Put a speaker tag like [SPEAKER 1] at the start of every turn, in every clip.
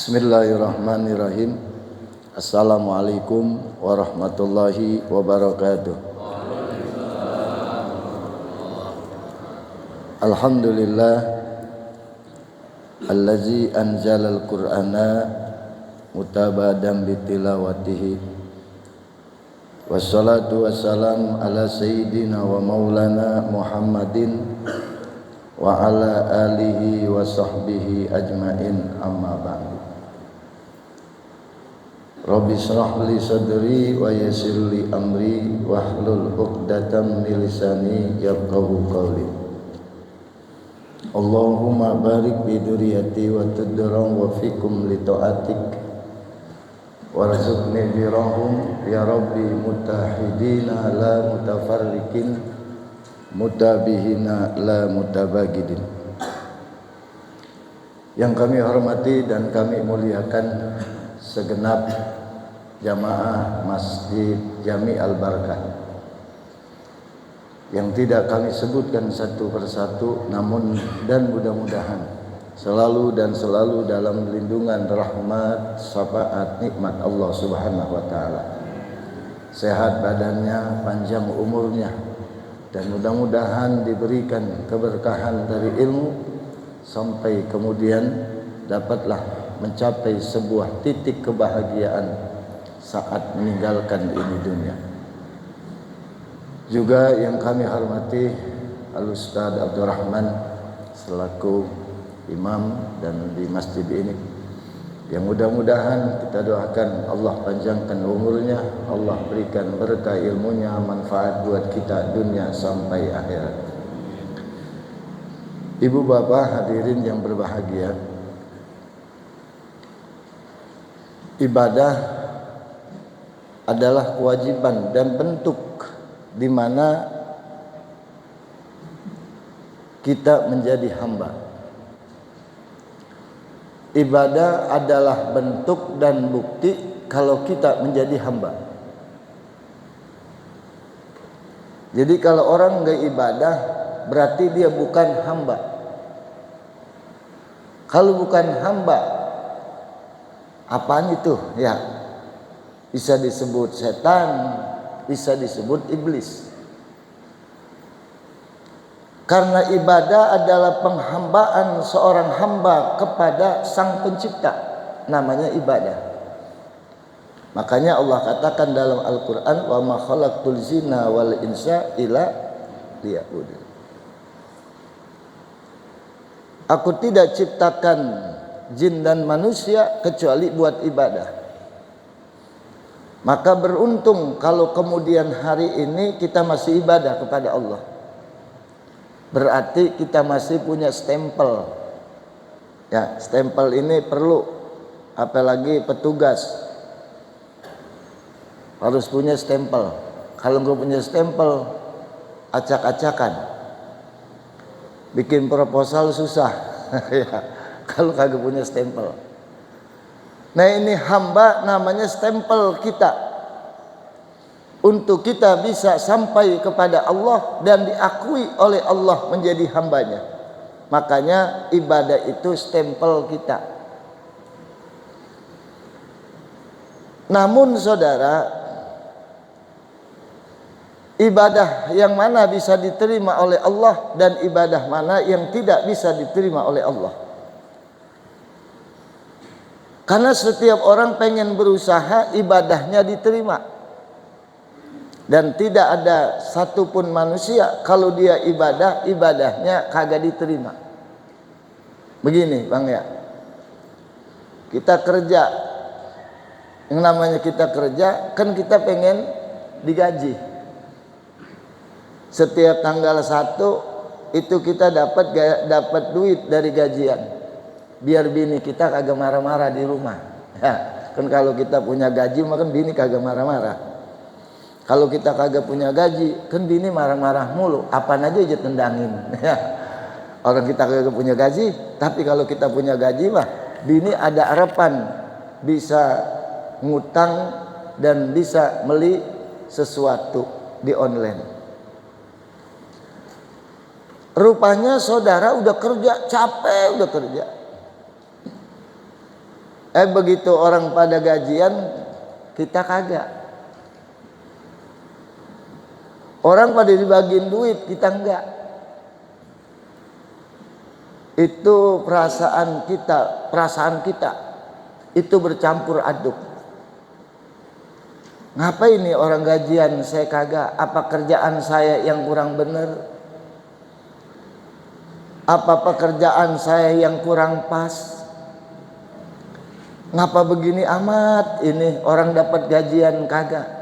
[SPEAKER 1] Bismillahirrahmanirrahim. Assalamualaikum warahmatullahi wabarakatuh. Alhamdulillah allazi anzalal qur'ana mutabadan bitilawatihi. Wassalatu wassalam ala sayyidina wa maulana Muhammadin wa ala alihi wa sahbihi ajmain, amma ba'du. Rabbi shrah li sadri wa yassir li amri wahlul 'uqdatam min lisani yafqahu qawli. Allahumma barik bi duriyati wa tudram wa fikum li ta'atik warzuqni birahum ya rabbi mutahidina la mutafarriqin mutabihina la mutabagidin. Yang kami hormati dan kami muliakan segenap jamaah Masjid Jami Al-Barakah yang tidak kami sebutkan satu persatu, namun dan mudah-mudahan selalu dalam lindungan rahmat, syafaat, nikmat Allah Subhanahu wa taala. Sehat badannya, panjang umurnya, dan mudah-mudahan diberikan keberkahan dari ilmu sampai kemudian dapatlah mencapai sebuah titik kebahagiaan saat meninggalkan ini dunia. Juga yang kami hormati Al-Ustaz Abdurrahman selaku imam dan di masjid ini, yang mudah-mudahan kita doakan Allah panjangkan umurnya, Allah berikan berkah ilmunya, manfaat buat kita dunia sampai akhirat. Ibu bapak hadirin yang berbahagia, ibadah adalah kewajiban dan bentuk di mana kita menjadi hamba. Ibadah adalah bentuk dan bukti kalau kita menjadi hamba. Jadi kalau orang enggak ibadah berarti dia bukan hamba. Kalau bukan hamba, apaan itu? Ya, bisa disebut setan, bisa disebut iblis. Karena ibadah adalah penghambaan seorang hamba kepada Sang Pencipta, namanya ibadah. Makanya Allah katakan dalam Al-Qur'an, wa ma khalaqtul jinna wal insa illa liya'budun. Aku tidak ciptakan jin dan manusia kecuali buat ibadah. Maka beruntung kalau kemudian hari ini kita masih ibadah kepada Allah. Berarti kita masih punya stempel. Ya, stempel ini perlu, apalagi petugas harus punya stempel. Kalau nggak punya stempel, acak-acakan. Bikin proposal susah. Ya, kalau kagak punya stempel. Nah, ini hamba namanya stempel kita. Untuk kita bisa sampai kepada Allah dan diakui oleh Allah menjadi hambanya. Makanya ibadah itu stempel kita. Namun saudara, ibadah yang mana bisa diterima oleh Allah dan ibadah mana yang tidak bisa diterima oleh Allah. Karena setiap orang pengen berusaha ibadahnya diterima. Dan tidak ada satupun manusia kalau dia ibadah, ibadahnya kagak diterima. Begini Bang ya, kita kerja, yang namanya kita kerja kan kita pengen digaji. Setiap tanggal 1 itu kita dapat duit dari gajian, biar bini kita kagak marah-marah di rumah. Ya, kan kalau kita punya gaji makan bini kagak marah-marah. Kalau kita kagak punya gaji, kan bini marah-marah mulu, apaan aja tendangin. Orang kita kagak punya gaji, tapi kalau kita punya gaji mah, bini ada harapan bisa ngutang dan bisa beli sesuatu di online. Rupanya saudara udah kerja, capek udah kerja. Begitu orang pada gajian, kita kagak. Orang pada dibagiin duit, kita enggak. Itu perasaan kita itu bercampur aduk. Ngapa ini orang gajian saya kagak? Apa kerjaan saya yang kurang bener? Apa pekerjaan saya yang kurang pas? Ngapa begini amat ini orang dapat gajian kagak?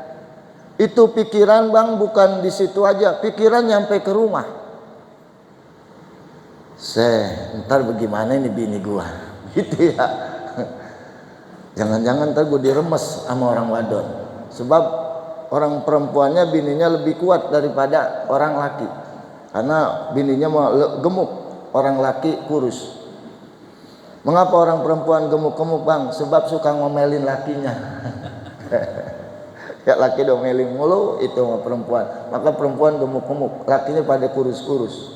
[SPEAKER 1] Itu pikiran bang, bukan di situ aja, pikiran nyampe ke rumah. Ntar bagaimana ini bini gua, gitu ya. Jangan-jangan ntar gua diremes sama orang wadon. Sebab orang perempuannya bininya lebih kuat daripada orang laki. Karena bininya mau gemuk, orang laki kurus. Mengapa orang perempuan gemuk-gemuk bang? Sebab suka ngomelin lakinya. Ya laki domelin mulu itu sama perempuan. Maka perempuan gemuk-gemuk, lakinya pada kurus-kurus.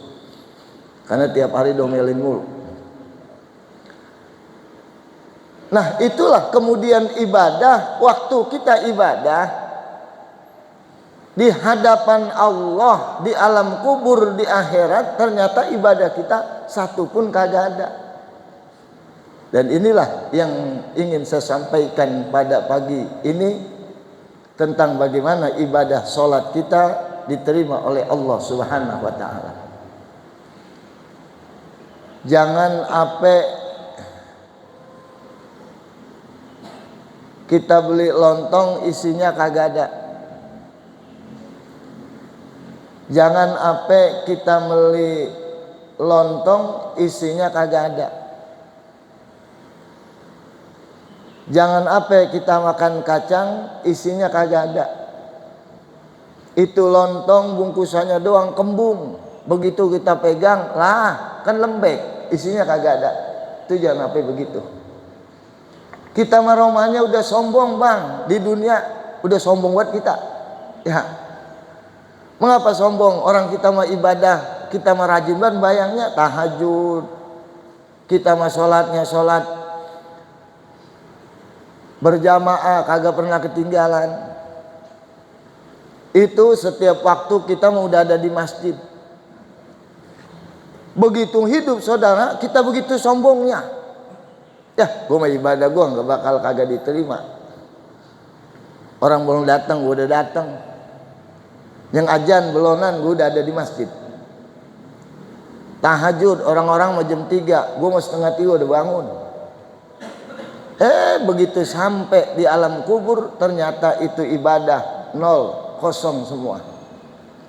[SPEAKER 1] Karena tiap hari domelin mulu. Nah itulah kemudian ibadah. Waktu kita ibadah di hadapan Allah, di alam kubur, di akhirat, ternyata ibadah kita satu pun kagak ada. Dan inilah yang ingin saya sampaikan pada pagi ini, tentang bagaimana ibadah sholat kita diterima oleh Allah Subhanahu wa ta'ala. Jangan sampai kita beli lontong isinya kagak ada. Jangan sampai kita beli lontong isinya kagak ada. Jangan sampai kita makan kacang isinya kagak ada. Itu lontong bungkusannya doang kembung. Begitu kita pegang, lah kan lembek, isinya kagak ada. Itu jangan sampai begitu. Kita maromanya udah sombong bang, di dunia udah sombong buat kita. Ya, mengapa sombong? Orang kita mah ibadah, kita mah rajin banget bayangnya tahajud, kita mah sholatnya sholat berjamaah, kagak pernah ketinggalan. Itu setiap waktu kita mau udah ada di masjid. Begitu hidup saudara, kita begitu sombongnya. Ya, gue mah ibadah gue nggak bakal kagak diterima. Orang belum datang, gue udah datang. Yang ajan belonan, gue udah ada di masjid. Tahajud, orang-orang mau jam 3, gue mau setengah 3 udah bangun. Begitu sampai di alam kubur, ternyata itu ibadah nol, kosong semua.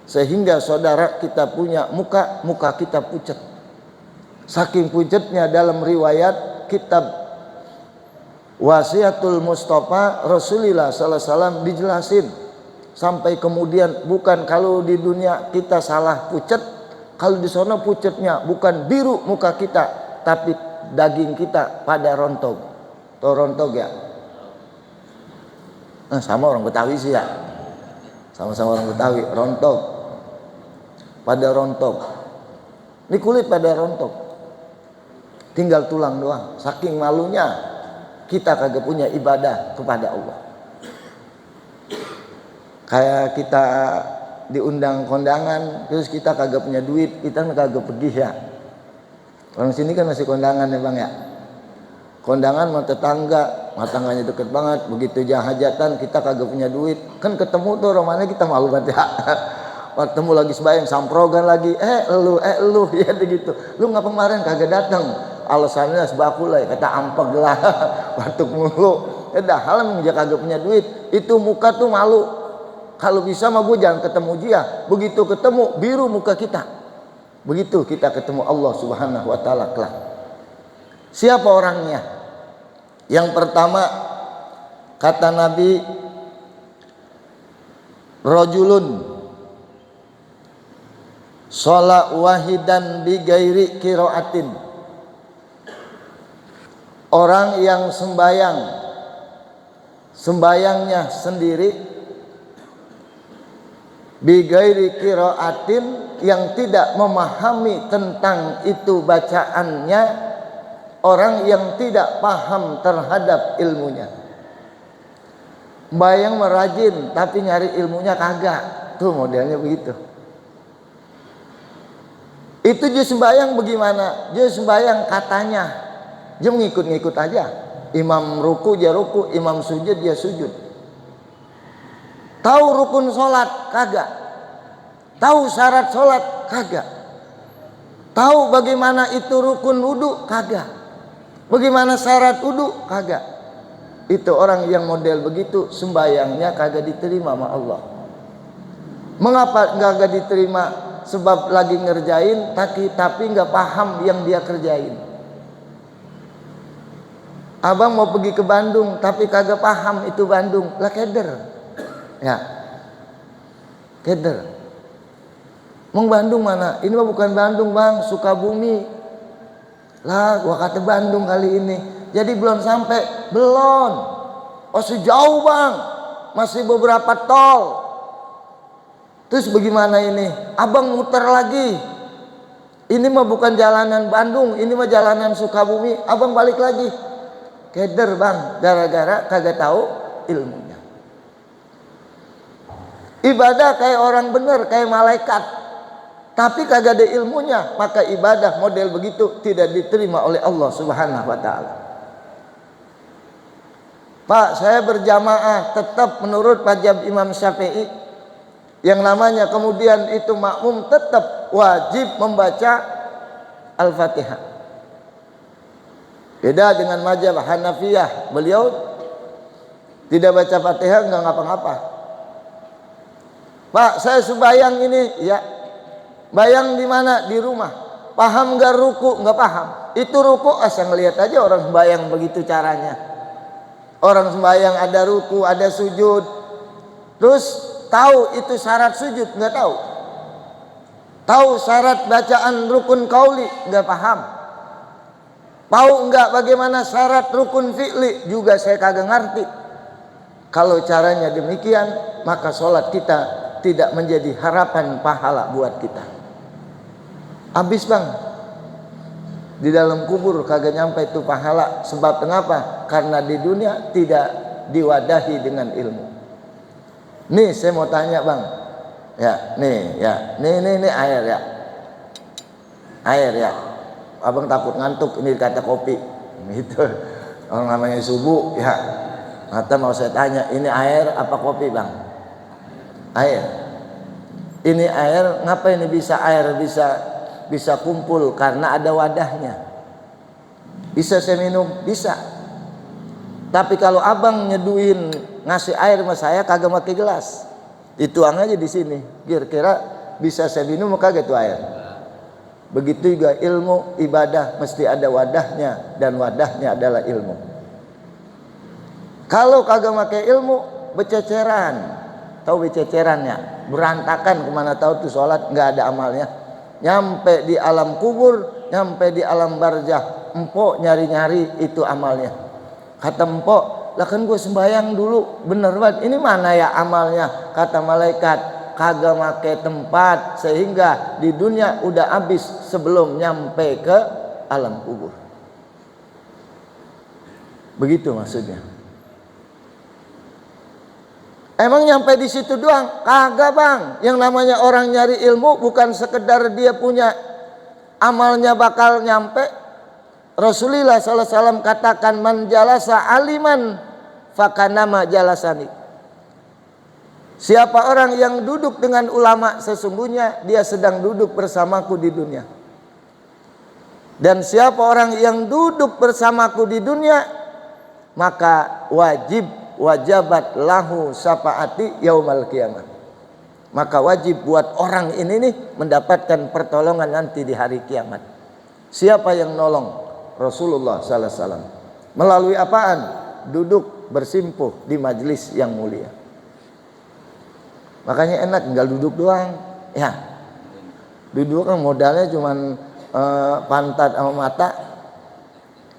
[SPEAKER 1] Sehingga saudara kita punya muka kita pucat. Saking pucatnya dalam riwayat kitab Wasiatul Mustafa Rasulullah sallallahu alaihi wasallam dijelasin sampai kemudian, bukan kalau di dunia kita salah pucat, kalau di sana pucatnya bukan biru muka kita, tapi daging kita pada rontok. Tahu rontok ya? Nah, sama orang Betawi sih ya. Sama-sama orang Betawi, rontok. Pada rontok. Ini kulit pada rontok. Tinggal tulang doang. Saking malunya kita kagak punya ibadah kepada Allah. Kayak kita diundang kondangan, terus kita kagak punya duit, kita kagak pergi ya. Orang sini kan masih kondangan ya bang ya. Kondangan sama tetangganya deket banget. Begitu hajatan kita kagak punya duit, kan ketemu tuh romannya kita malu banget ya. Ketemu lagi sembahyang samprogan lagi, lu ya gitu. Lu ngapa kemarin kagak datang? Alasannya sebakulai, kata ampeg lah, batuk mulu. Dah hal menjak kagak punya duit, itu muka tuh malu. Kalau bisa mah gue jangan ketemu dia. Begitu ketemu biru muka kita. Begitu kita ketemu Allah Subhanahu wa taala kelak. Siapa orangnya? Yang pertama kata Nabi, rajulun sholat wahidan bi gairi qiraatin. Orang yang sembayangnya sendiri, bi gairi qiraatin, yang tidak memahami tentang itu bacaannya, orang yang tidak paham terhadap ilmunya. Bayang merajin tapi nyari ilmunya kagak. Tuh modelnya begitu. Itu dia sembahyang bagaimana? Dia sembahyang katanya. Dia ngikut-ngikut aja. Imam ruku dia ruku, imam sujud dia sujud. Tahu rukun sholat? Kagak. Tahu syarat sholat? Kagak. Tahu bagaimana itu rukun wudu? Kagak. Bagaimana syarat wudu? Kagak. Itu orang yang model begitu sembayangnya kagak diterima sama Allah. Mengapa kagak diterima? Sebab lagi ngerjain tapi nggak paham yang dia kerjain. Abang mau pergi ke Bandung tapi kagak paham itu Bandung, lah keder. Ya. Keder. Mau Bandung mana? Ini mah bukan Bandung, Bang, Sukabumi. Lah gua kata Bandung kali ini. Jadi belum sampai, belum. Oh sejauh bang, masih beberapa tol. Terus bagaimana ini? Abang muter lagi. Ini mah bukan jalanan Bandung, ini mah jalanan Sukabumi. Abang balik lagi. Keder bang, gara-gara kagak tahu ilmunya. Ibadah kayak orang bener, kayak malaikat. Tapi kagak ada ilmunya, maka ibadah model begitu tidak diterima oleh Allah Subhanahu wa taala. Pak, saya berjamaah tetap menurut mazhab Imam Syafi'i yang namanya kemudian itu makmum tetap wajib membaca Al-Fatihah. Beda dengan mazhab Hanafiyah, beliau tidak baca Fatihah enggak ngapa-ngapa. Pak, saya sembahyang ini, ya. Bayang di mana? Di rumah. Paham enggak ruku? Enggak paham. Itu ruku asal ngelihat aja orang sembahyang begitu caranya. Orang sembahyang ada ruku, ada sujud. Terus tahu itu syarat sujud? Enggak tahu. Tahu syarat bacaan rukun qauli? Enggak paham. Tahu enggak bagaimana syarat rukun fi'li? Juga saya kagak ngerti. Kalau caranya demikian, maka sholat kita tidak menjadi harapan pahala buat kita. Habis bang, di dalam kubur kagak nyampe itu pahala. Sebab kenapa? Karena di dunia tidak diwadahi dengan ilmu. Nih saya mau tanya bang, ya nih ya, nih air ya, air ya. Abang takut ngantuk, ini kata kopi, gitu. Orang namanya subuh ya. Mata mau saya tanya, ini air apa kopi bang? Air. Ini air, ngapa ini bisa air bisa kumpul? Karena ada wadahnya. Bisa saya minum? Bisa. Tapi kalau abang nyeduin ngasih air sama saya kagak pakai gelas, dituang aja di sini. Kira-kira bisa saya minum kagak itu air? Begitu juga ilmu ibadah mesti ada wadahnya, dan wadahnya adalah ilmu. Kalau kagak pakai ilmu, bececeran. Tahu bececerannya? Berantakan, kemana tahu tuh sholat nggak ada amalnya. Nyampe di alam kubur, nyampe di alam barzah, empok nyari-nyari itu amalnya. Kata empok, lah kan gue sembahyang dulu, bener banget. Ini mana ya amalnya? Kata malaikat, kagak make tempat, sehingga di dunia udah habis sebelum nyampe ke alam kubur. Begitu maksudnya. Emang nyampe di situ doang? Kagak bang. Yang namanya orang nyari ilmu bukan sekedar dia punya amalnya bakal nyampe. Rasulullah SAW katakan, man jalasa aliman fakanama jalasani. Siapa orang yang duduk dengan ulama, sesungguhnya dia sedang duduk bersamaku di dunia. Dan siapa orang yang duduk bersamaku di dunia, maka wajabat lahu syafaati yaumal qiyamah. Maka wajib buat orang ini nih mendapatkan pertolongan nanti di hari kiamat. Siapa yang nolong? Rasulullah sallallahu alaihi wasallam. Melalui apaan? Duduk bersimpuh di majlis yang mulia. Makanya enak tinggal duduk doang. Ya. Duduk kan modalnya cuman pantat sama mata.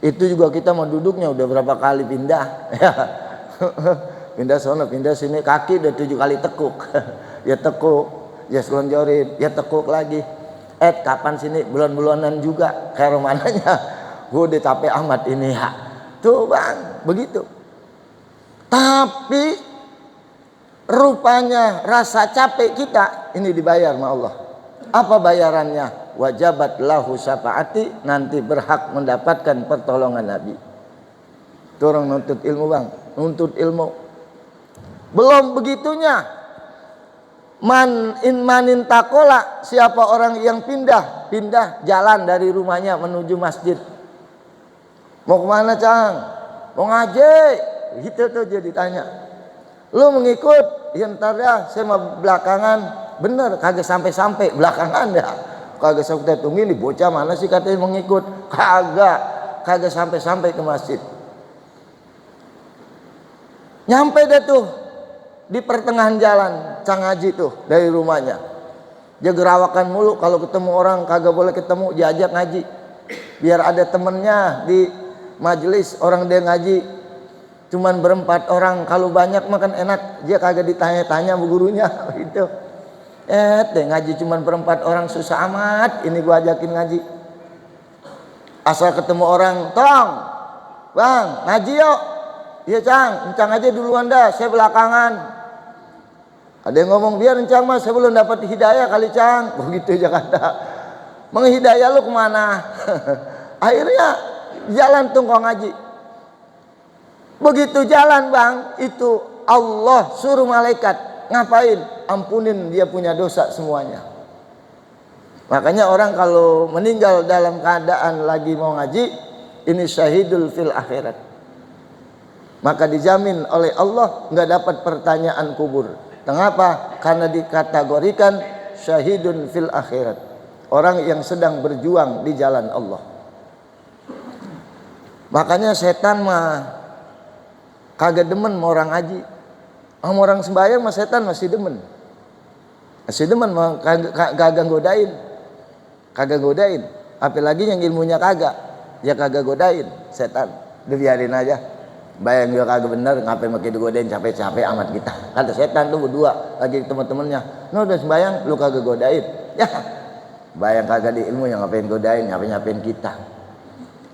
[SPEAKER 1] Itu juga kita mau duduknya udah berapa kali pindah. Ya. Pindah sana, pindah sini, kaki udah 7 kali tekuk. Ya tekuk, ya selonjorin, ya tekuk lagi. Kapan sini bulan-bulanan juga kayak romananya. Gue udah capek amat ini ya. Tuh bang, begitu. Tapi rupanya rasa capek kita ini dibayar sama Allah. Apa bayarannya? Wajabat lahu syafaati, nanti berhak mendapatkan pertolongan Nabi. Itu orang nuntut ilmu bang, nuntut ilmu. Belum begitunya, manin takola, siapa orang yang pindah jalan dari rumahnya menuju masjid. Mau kemana Cang? Mau ngaji. Gitu tuh dia ditanya. Lu mengikut? Ya ntar ya, saya mau belakangan. Bener, kagak sampai belakangan ya. Kagak sampai tunggu ini bocah mana sih katanya mengikut. Kagak sampai ke masjid. Nyampe deh tuh di pertengahan jalan Cang Haji tuh dari rumahnya. Dia gerawakan mulu, kalau ketemu orang kagak boleh ketemu, diajak ngaji. Biar ada temennya di majelis orang dia ngaji. Cuman berempat orang, kalau banyak makan enak, dia kagak ditanya-tanya bu gurunya gitu. Ngaji cuman berempat orang susah amat, ini gua ajakin ngaji. Asal ketemu orang, tong, bang ngaji yuk. Iya Cang aja duluan dah, saya belakangan. Ada yang ngomong biar Cang mas, saya belum dapat hidayah kali Cang. Begitu aja kata. Menghidayah lu kemana? Akhirnya jalan tuh kau ngaji. Begitu jalan bang, itu Allah suruh malaikat ngapain? Ampunin dia punya dosa semuanya. Makanya orang kalau meninggal dalam keadaan lagi mau ngaji, ini syahidul fil akhirat. Maka dijamin oleh Allah nggak dapat pertanyaan kubur. Kenapa? Karena dikategorikan syahidun fil akhirat, orang yang sedang berjuang di jalan Allah. Makanya setan mah kagak demen sama orang ngaji. Sama orang sembahyang mah setan masih demen. Masih demen mah kagak godain. Kagak godain. Apalagi yang ilmunya kagak, ya kagak godain setan. Dibiarin aja. Bayang juga kagak bener, ngapain makin digodain, capek-capek amat kita. Kata setan tuh berdua lagi teman-temannya, no udah sembayang lu kagak godain. Ya bayang kagak di ilmu yang ngapain godain, ngapain kita.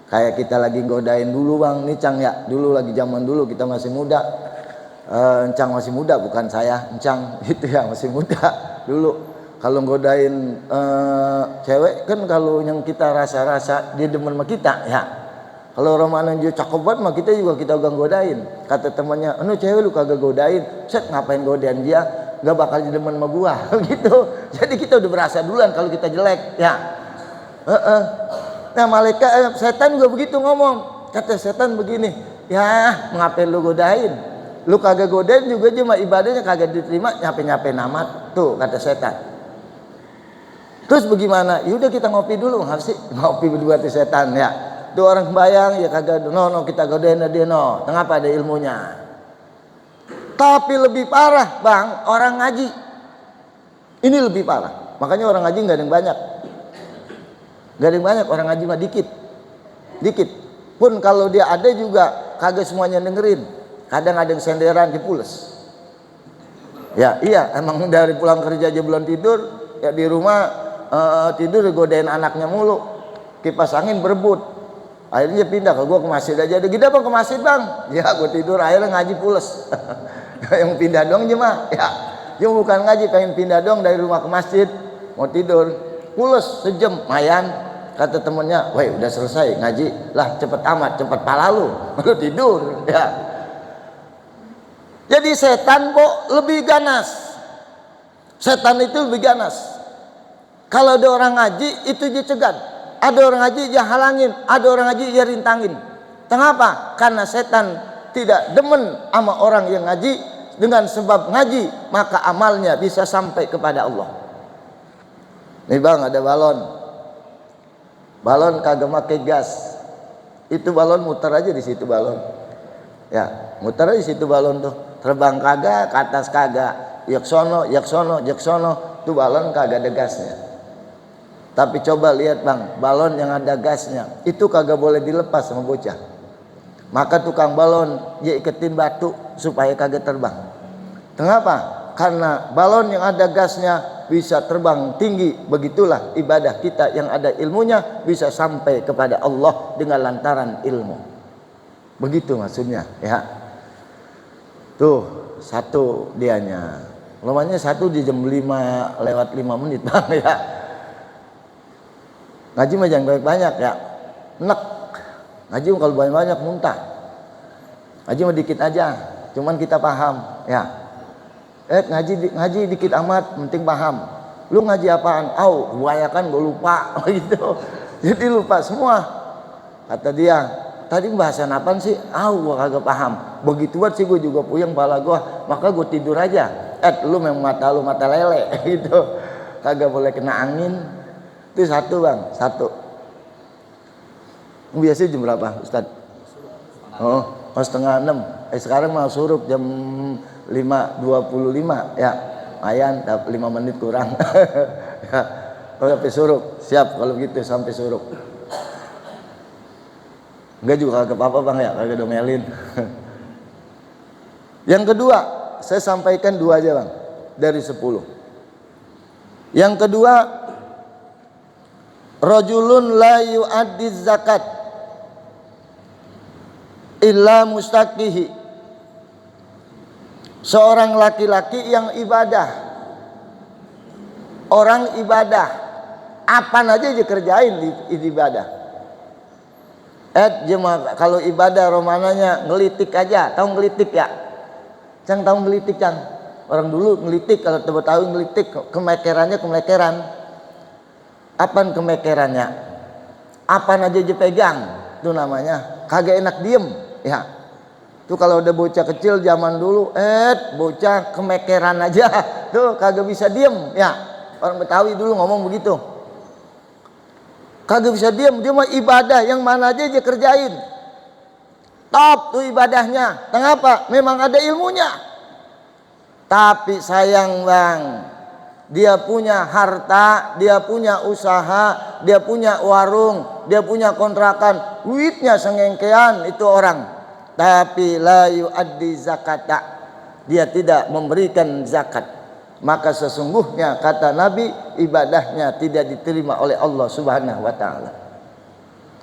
[SPEAKER 1] Kayak kita lagi godain dulu bang, nih Cang ya, dulu lagi zaman dulu kita masih muda. Encang masih muda, bukan saya, Encang gitu ya, masih muda dulu. Kalau godain cewek kan, kalau yang kita rasa-rasa dia demen sama kita ya. Kalau orang mana dia cakep banget mah kita juga kita godain. Kata temannya, "Anu cewek lu kagak godain." Set, ngapain godain dia? Gak bakal demen sama gua gitu. Jadi kita udah berasa duluan kalau kita jelek ya. Nah malaikat setan juga begitu ngomong. Kata setan begini, "Ya, ngapain lu godain? Lu kagak godain juga cuma ibadahnya kagak diterima, nyape-nyape namat." Tuh kata setan. Terus bagaimana? Yaudah kita ngopi dulu, harus sih ngopi berdua tuh setan ya. Tuh orang sembahyang ya kagak, no kita godain dia no. Kenapa? Ada ilmunya. Tapi lebih parah bang, orang ngaji. Ini lebih parah. Makanya orang ngaji nggak ada yang banyak. Nggak ada yang banyak, orang ngaji mah dikit. Pun kalau dia ada juga kagak semuanya dengerin. Kadang ada yang senderan dipules. Ya iya, emang dari pulang kerja aja belum tidur, ya di rumah tidur godain anaknya mulu. Kipas angin berebut. Akhirnya dia pindah, kalau gue ke masjid aja. Ada gede bang ke masjid bang? Ya gue tidur, akhirnya ngaji pules. Yang pindah dong jemaah. Ya, dia bukan ngaji, pengen pindah dong dari rumah ke masjid. Mau tidur, pules sejam, mayan. Kata temennya, woi udah selesai ngaji. Lah cepet amat, cepet pala lu. Lu tidur. Ya. Jadi setan kok lebih ganas. Setan itu lebih ganas. Kalau ada orang ngaji itu dia cegat. Ada orang ngaji dia halangin, ada orang ngaji dia rintangin. Kenapa? Karena setan tidak demen sama orang yang ngaji. Dengan sebab ngaji maka amalnya bisa sampai kepada Allah. Nih bang, ada balon kagak make gas. Itu balon muter aja di situ balon. Ya, muter aja di situ balon tuh. Terbang kagak, ke atas kagak. Yak sono. Tuh balon kagak ada gasnya. Tapi coba lihat bang, balon yang ada gasnya itu kagak boleh dilepas sama bocah. Maka tukang balon dia iketin batu supaya kagak terbang. Kenapa? Karena balon yang ada gasnya bisa terbang tinggi. Begitulah ibadah kita yang ada ilmunya bisa sampai kepada Allah dengan lantaran ilmu. Begitu maksudnya ya. Tuh satu dianya. Lamanya satu di jam 5 lewat 5 menit bang ya. Ngaji mah jangan banyak-banyak ya. Nek. Ngaji kalau banyak-banyak muntah. Ngaji mah dikit aja. Cuman kita paham ya. Ngaji dikit amat, penting paham. Lu ngaji apaan? Gua kan gue lupa gitu. Jadi lupa semua. Kata dia, tadi bahasan apaan sih? Gua kagak paham. Begituan sih gue juga puyeng kepala gua, maka gue tidur aja. Lu memang lu mata lele gitu. Kagak boleh kena angin. Itu satu bang, satu. Biasanya jam berapa Ustaz? Setengah 6. Sekarang mau suruh jam 5.25 ya. Lumayan 5 menit kurang. Ya. Sampai suruh. Siap kalau gitu sampai suruh. Enggak juga kagak apa-apa bang ya, kagak domelin. Yang kedua, saya sampaikan 2 aja bang dari 10. Yang kedua, rajulun la yu'addi zakat illa mustaqihi. Seorang laki-laki yang ibadah. Orang ibadah. Apa aja dikerjain di ibadah. Kalau ibadah romananya ngelitik aja. Tahu ngelitik ya? Cang tahu ngelitik cang? Orang dulu ngelitik, kalau tahu ngelitik, kemekerannya kemekeran. Apaan kemekerannya? Apaan aja dipegang, itu namanya. Kagak enak diem, ya. Tuh kalau udah bocah kecil zaman dulu, bocah kemekeran aja, tuh kagak bisa diem, ya. Orang Betawi dulu ngomong begitu. Kagak bisa diem, dia mah ibadah yang mana aja dia kerjain. Top tuh ibadahnya. Kenapa? Memang ada ilmunya. Tapi sayang bang, dia punya harta, dia punya usaha, dia punya warung, dia punya kontrakan, duitnya sengengkean itu orang. Tapi la yu'addi zakata, dia tidak memberikan zakat. Maka sesungguhnya kata Nabi, ibadahnya tidak diterima oleh Allah Subhanahu wa taala.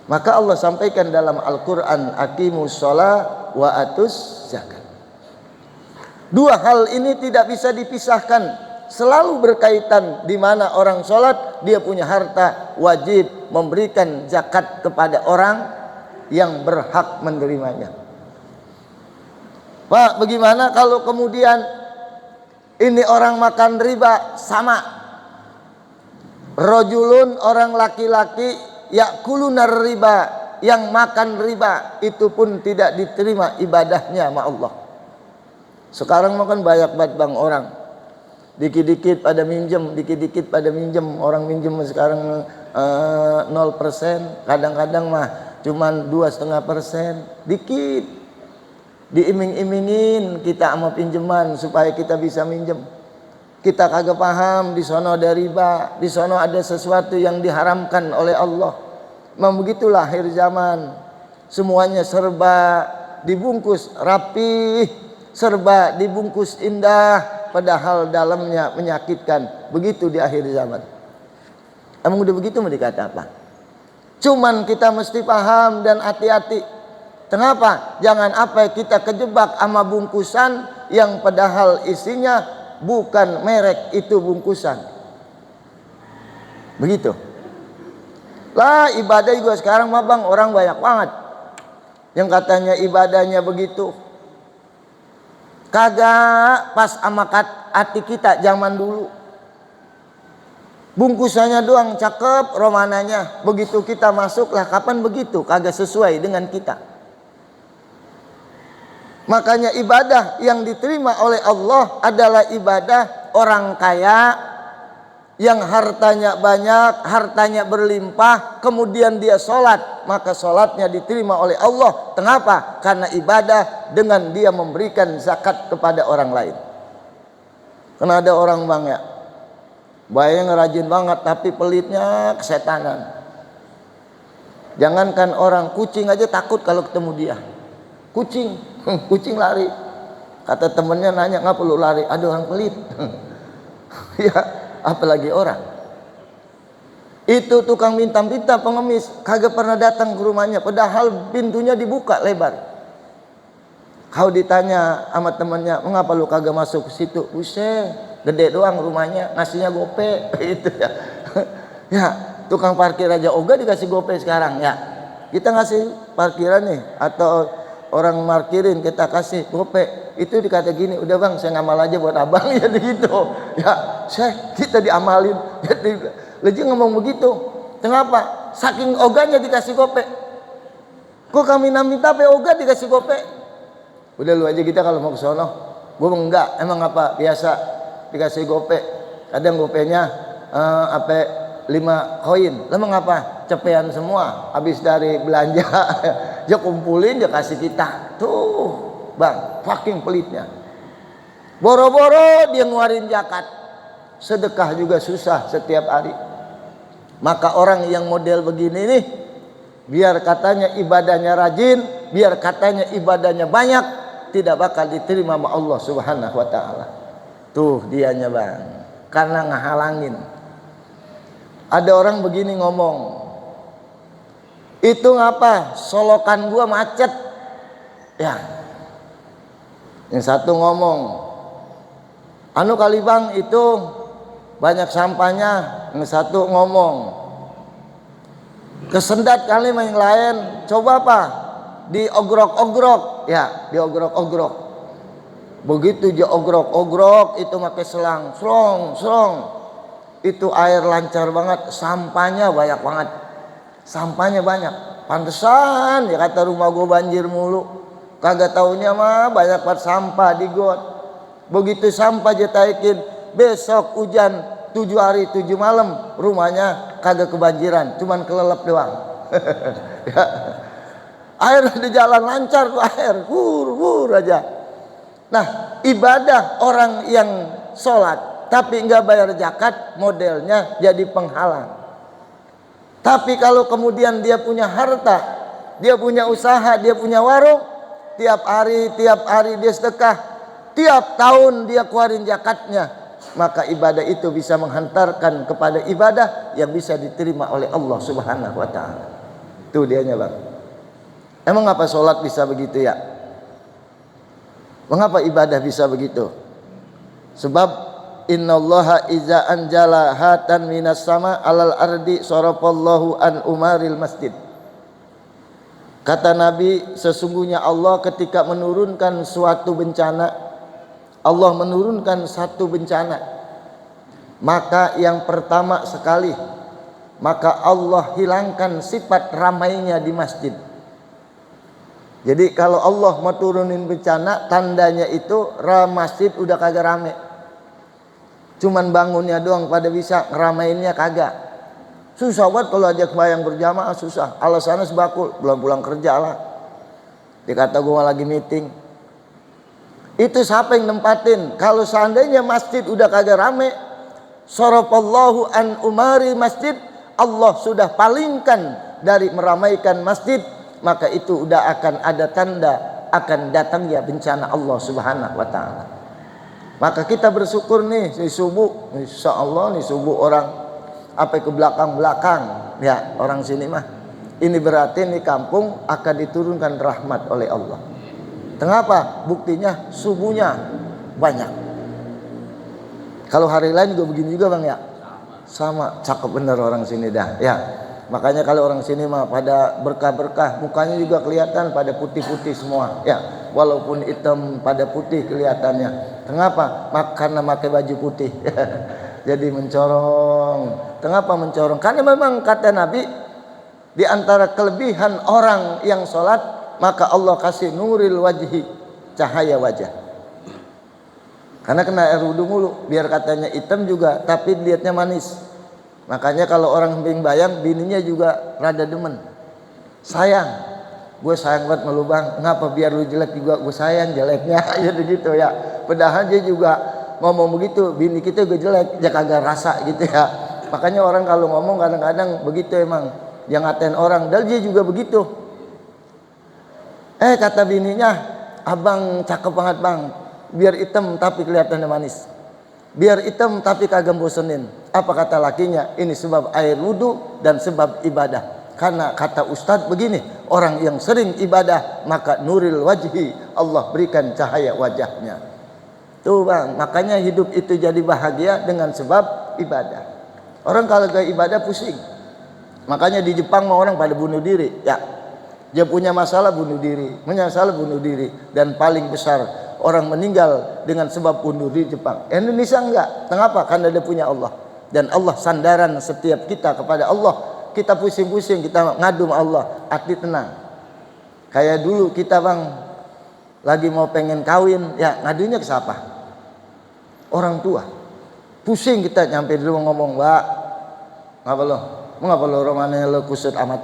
[SPEAKER 1] Maka Allah sampaikan dalam Al-Qur'an, aqimus shalah wa atuz zakat. 2 hal ini tidak bisa dipisahkan, selalu berkaitan. Di mana orang sholat, dia punya harta, wajib memberikan zakat kepada orang yang berhak menerimanya. Pak, bagaimana kalau kemudian ini orang makan riba? Sama. Rajulun, orang laki-laki, yakulunar riba, yang makan riba, itu pun tidak diterima ibadahnya sama Allah. Sekarang makan banyak banget bang orang. Dikit-dikit pada minjem, dikit-dikit pada minjem. Orang minjem sekarang 0%, kadang-kadang mah cuman 2,5%, dikit. Diiming-imingin kita sama pinjaman supaya kita bisa minjem. Kita kagak paham di sono ada riba, di sono ada sesuatu yang diharamkan oleh Allah. Memang begitulah akhir zaman. Semuanya serba dibungkus rapi, serba dibungkus indah, padahal dalamnya menyakitkan. Begitu di akhir zaman. Emang udah begitu mau dikata apa? Cuman kita mesti paham dan hati-hati. Kenapa? Jangan apa kita kejebak sama bungkusan yang padahal isinya bukan merek itu bungkusan. Begitu. Lah ibadah juga sekarang mah bang, orang banyak banget yang katanya ibadahnya begitu. Kagak pas sama hati kita zaman dulu. Bungkusannya doang cakep, romananya. Begitu kita masuk lah, kapan begitu? Kagak sesuai dengan kita. Makanya ibadah yang diterima oleh Allah adalah ibadah orang kaya yang hartanya banyak, hartanya berlimpah, kemudian dia sholat, maka sholatnya diterima oleh Allah. Kenapa? Karena ibadah dengan dia memberikan zakat kepada orang lain. Karena ada orang bang ya, bayangnya rajin banget tapi pelitnya kesetanan. Jangankan orang, kucing aja takut kalau ketemu dia. Kucing lari. Kata temennya nanya, ngapa lu lari? Ada orang pelit. Ya, apalagi orang. Itu tukang minta-minta pengemis kagak pernah datang ke rumahnya, padahal pintunya dibuka lebar. Kau ditanya sama temannya, mengapa lu kagak masuk ke situ? Buset, gede doang rumahnya, ngasihnya gope. Itu ya. Ya, tukang parkir aja ogah dikasih gope sekarang ya. Kita ngasih parkiran nih, atau orang markirin kita kasih gope, itu dikata gini, udah bang saya ngamal aja buat abang. Ya gitu ya, kita diamalin. Leji ngomong begitu, kenapa? Saking ogahnya dikasih gope. Kok kami minta pe ogah dikasih gope? Udah lu aja, kita kalau mau ke sono. Gue enggak, emang apa biasa dikasih gope. Kadang gopenya apa 5 koin. Emang apa? Cepean semua. Habis dari belanja dia kumpulin, dia kasih kita. Tuh bang, fucking pelitnya. Boro-boro dia ngeluarin zakat. Sedekah juga susah setiap hari. Maka orang yang model begini nih, biar katanya ibadahnya rajin, biar katanya ibadahnya banyak, tidak bakal diterima sama Allah Subhanahu wa taala. Tuh dianya bang, karena ngehalangin. Ada orang begini ngomong, itu ngapa solokan gua macet ya. Yang satu ngomong, anu kali bang itu banyak sampahnya. Yang satu ngomong, kesendat kali yang lain, coba apa diogrok-ogrok ya, diogrok-ogrok. Begitu dia ogrok-ogrok itu pakai selang, slong, itu air lancar banget, sampahnya banyak banget, sampahnya banyak. Pantesan ya kata rumah gua banjir mulu, kagak taunya mah banyak banget sampah di got. Begitu sampah dia taikin, besok hujan 7 hari 7 malam, rumahnya kagak kebanjiran, cuman kelelep doang. Ya. Air di jalan lancar tuh, air hur aja. Nah, ibadah orang yang sholat tapi nggak bayar zakat, modelnya jadi penghalang. Tapi kalau kemudian dia punya harta, dia punya usaha, dia punya warung, tiap hari dia sedekah, tiap tahun dia keluarin zakatnya, maka ibadah itu bisa menghantarkan kepada ibadah yang bisa diterima oleh Allah Subhanahu wa taala. Itu dianya bang. Emang apa sholat bisa begitu ya? Mengapa ibadah bisa begitu? Sebab innallaha iza anjala hatan minas sama alal ardi sarafallahu an umaril masjid. Kata Nabi, sesungguhnya Allah ketika menurunkan suatu bencana, Allah menurunkan satu bencana, maka yang pertama sekali, maka Allah hilangkan sifat ramainya di masjid. Jadi kalau Allah mau turunin bencana, tandanya itu masjid udah kagak rame. Cuman bangunnya doang pada bisa, ngeramein kagak. Susah banget kalau ajak bayang berjamaah, susah. Alasannya sebakul, belum pulang kerja lah. Dikata gua lagi meeting. Itu siapa yang nempatin? Kalau seandainya masjid udah kagak rame, sarafallahu an umari masjid, Allah sudah palingkan dari meramaikan masjid, maka itu udah akan ada tanda akan datangnya bencana Allah Subhanahu wa taala. Maka kita bersyukur nih di subuh, insyaallah nih subuh orang apa ke belakang-belakang ya, orang sini mah. Ini berarti di kampung akan diturunkan rahmat oleh Allah. Kenapa? Buktinya subuhnya banyak. Kalau hari lain juga begini juga bang ya. Sama, cakep bener orang sini dah ya. Makanya kalau orang sini mah pada berkah-berkah, mukanya juga kelihatan pada putih-putih semua ya. Walaupun hitam pada putih kelihatannya. Kenapa? Karena pakai baju putih. Jadi mencorong. Kenapa mencorong? Karena memang kata Nabi, di antara kelebihan orang yang sholat, maka Allah kasih nuril wajhi, cahaya wajah. Karena kena air wudhu mulu, biar katanya hitam juga tapi lihatnya manis. Makanya kalau orang bayang, bininya juga rada demen. Sayang, gue sayang banget sama lu bang. Ngapa biar lu jelek juga gue sayang jeleknya. Jadi gitu ya. Padahal dia juga ngomong begitu, bini kita gue jelek, dia kagak rasa gitu ya. Makanya orang kalau ngomong kadang-kadang begitu emang, yang ngatain orang. Dan dia juga begitu. Kata bininya, abang cakep banget bang, biar hitam tapi kelihatannya manis. biar hitam tapi kagak bosenin. Apa kata lakinya? Ini sebab air wudu dan sebab ibadah. Karena kata Ustadz begini, orang yang sering ibadah maka nuril wajhi, Allah berikan cahaya wajahnya. Tuh bang, makanya hidup itu jadi bahagia dengan sebab ibadah. Orang kalau gak ibadah pusing. Makanya di Jepang mau orang pada bunuh diri. Ya, dia punya masalah bunuh diri, bunuh diri. Dan paling besar orang meninggal dengan sebab bunuh diri Jepang. Indonesia enggak. Kenapa? Karena dia punya Allah. Dan Allah sandaran setiap kita kepada Allah. Kita pusing-pusing, kita ngadu sama Allah, hati tenang. Kayak dulu kita bang lagi mau pengen kawin, ya ngadunya ke siapa? Orang tua. Pusing kita nyampe di rumah ngomong, Mbak, ngapa lo romannya lo kusut amat?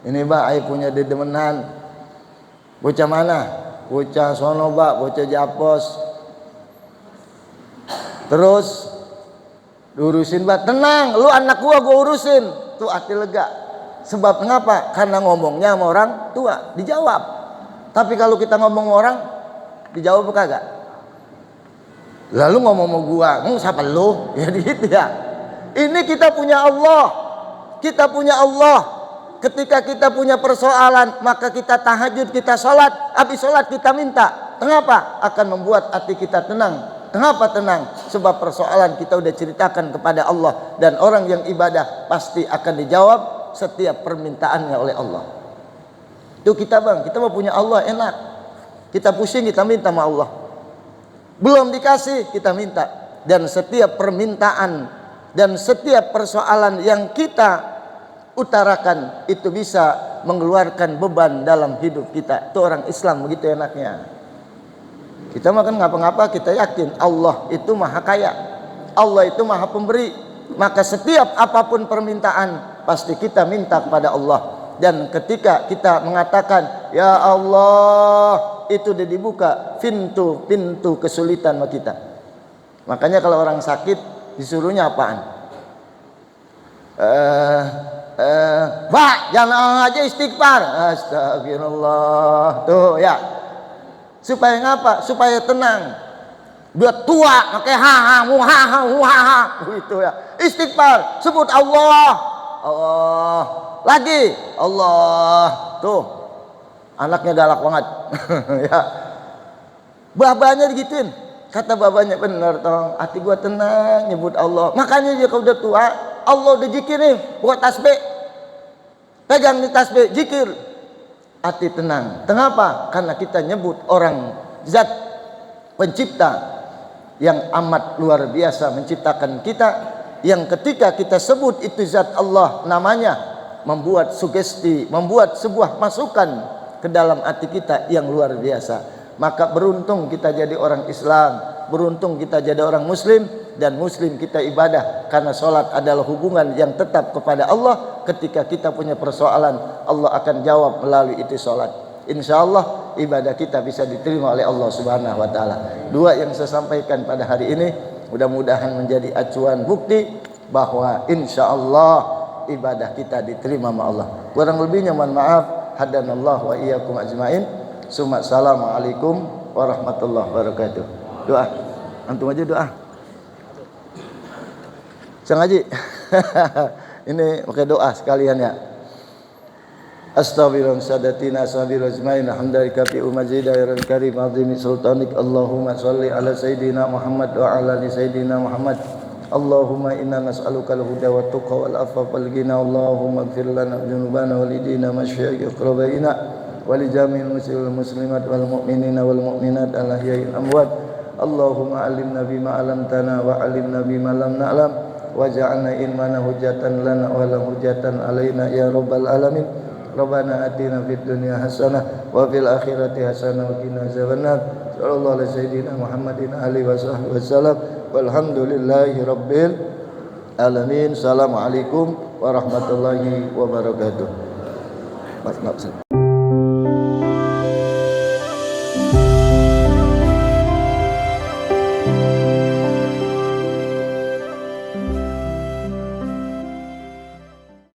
[SPEAKER 1] Ini Mbak, ayah punya dedemenan. Bocah mana? Bocah sono Mbak, bocah Japos. Terus diurusin Mbak, tenang, lu anak gua urusin. Tuh hati lega. Sebab mengapa? Karena ngomongnya sama orang tua dijawab. Tapi kalau kita ngomong sama orang dijawab apa kagak? Lalu ngomong sama gua, siapa lu? Ya gitu ya. Ini kita punya Allah. Kita punya Allah. Ketika kita punya persoalan, maka kita tahajud, kita sholat. Habis sholat kita minta. Kenapa? Akan membuat hati kita tenang. Kenapa tenang? Sebab persoalan kita udah ceritakan kepada Allah. Dan orang yang ibadah pasti akan dijawab setiap permintaannya oleh Allah. Itu kita bang, kita mau punya Allah enak. Kita pusing, kita minta sama Allah. Belum dikasih, kita minta. Dan setiap permintaan dan setiap persoalan yang kita utarakan itu bisa mengeluarkan beban dalam hidup kita. Itu orang Islam begitu enaknya. Kita makan ngapa-ngapa kita yakin Allah itu maha kaya, Allah itu maha pemberi. Maka setiap apapun permintaan pasti kita minta kepada Allah. Dan ketika kita mengatakan ya Allah, itu udah dibuka pintu kesulitan sama kita. Makanya kalau orang sakit disuruhnya apaan? Pak, jangan aja istighfar. Astagfirullah. Tuh ya. Supaya ngapa? Supaya tenang. Dia tua, pakai ha gitu ya. Istighfar, sebut Allah. Allah. Lagi Allah. Tuh. Anaknya galak banget. Ya. Babanya digituin. Kata babanya, bener tong, hati gua tenang nyebut Allah. Makanya dia kalau udah tua, Allah udah zikir nih, buat tasbih. Pegang di tasbih, zikir. Hati tenang. Kenapa? Karena kita nyebut orang zat pencipta yang amat luar biasa menciptakan kita, yang ketika kita sebut itu zat Allah namanya, membuat sugesti, membuat sebuah masukan ke dalam hati kita yang luar biasa. Maka beruntung kita jadi orang Islam, beruntung kita jadi orang Muslim, dan Muslim kita ibadah karena sholat adalah hubungan yang tetap kepada Allah. Ketika kita punya persoalan, Allah akan jawab melalui itu sholat. Insya Allah ibadah kita bisa diterima oleh Allah Subhanahu Wa Taala. Dua yang saya sampaikan pada hari ini mudah-mudahan menjadi acuan bukti bahwa insya Allah ibadah kita diterima oleh Allah. Kurang lebihnya mohon maaf. Hadanallahu wa iyyakum ajmain. Assalamualaikum warahmatullahi wabarakatuh. Doa, antum aja doa. Sang Haji. Ini pakai doa sekalian ya. Astaghfirullah sadatina sabirul ajmain hamdalika fi umajida ya karim azimi sultanik Allahumma shalli ala sayidina Muhammad wa ala ali sayidina Muhammad. Allahumma inna nas'aluka al-huda wa tuqa wal afafa wal ghina. Allahumma ighfir lana dzunubana wa lidina masyayikh qurabaina wa li jami'il muslimat wal mu'minina wal mu'minat al ahya'il amwat. Allahumma alimna bima 'allamtana wa 'allimna bima lam na'lam waj'alna ilmana hujjatan lana wa la hujjatan alaina ya rabbal alamin. Rabbana atina fid dunya hasanah wa fil akhirati hasanah wa qina azabannar. Sallallahu alaihi sayyidina Muhammadin alihi washabbihi wasallam. Walhamdulillahi rabbil alamin. Assalamualaikum warahmatullahi wabarakatuh.